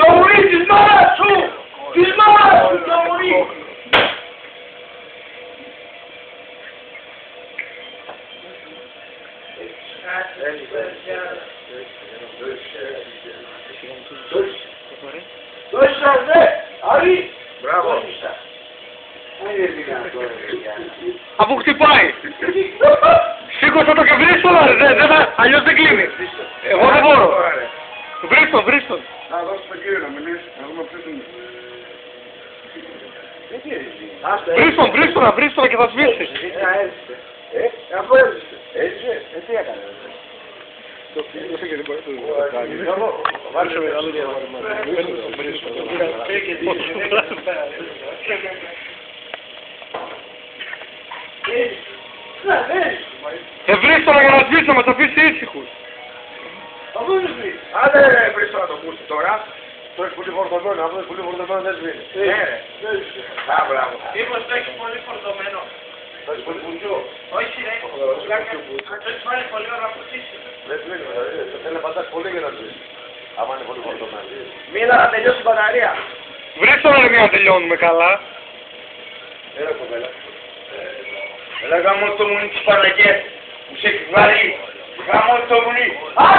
Το μουρί της μάρας σου! Της μάρας σου το μουρί! Δώσε δε! Άρη! Μπράβο. Αφού χτυπάει. Σήκωσα το και βρίστον, αλλιώς δεν κλείνει. Εγώ δεν μπορώ. Βρίστον. Να δώσω στον κύριο να μιλήσει, να δούμε ποιος είναι. Βρίστον και θα σβήσει. Αφού έζησε. Έζησε, τι έκανε. Βάλε μεγάλο Βρίστον για να σβήσει, να μας αφήσει ήσυχους. Άντε ρε βρίστο να το πούσει τώρα. Το έχει πολύ φορτωμένο, αυτό έχει πολύ φορτωμένο δεν σβήνει. Α, μπράβο. Μήπως το έχει πολύ φορτωμένο. Το έχει πολύ πουτσιό. Όχι ρε, αν το έχει βάλει πολύ ώρα να πουτσίσει. Δεν σβήνει, το θέλει να πατάς πολύ για να σβήνει. Άμα είναι πολύ φορτωμένο. Μίλα να τελειώσει η μπαταρία. Βρίστον ρε μια να τελειώνουμε καλά. Έλα κοπέλα. Έλα γάμω το μουνί της Παναγιές. Μου σε έχει βάλει. Γάμω το μουνί. Α!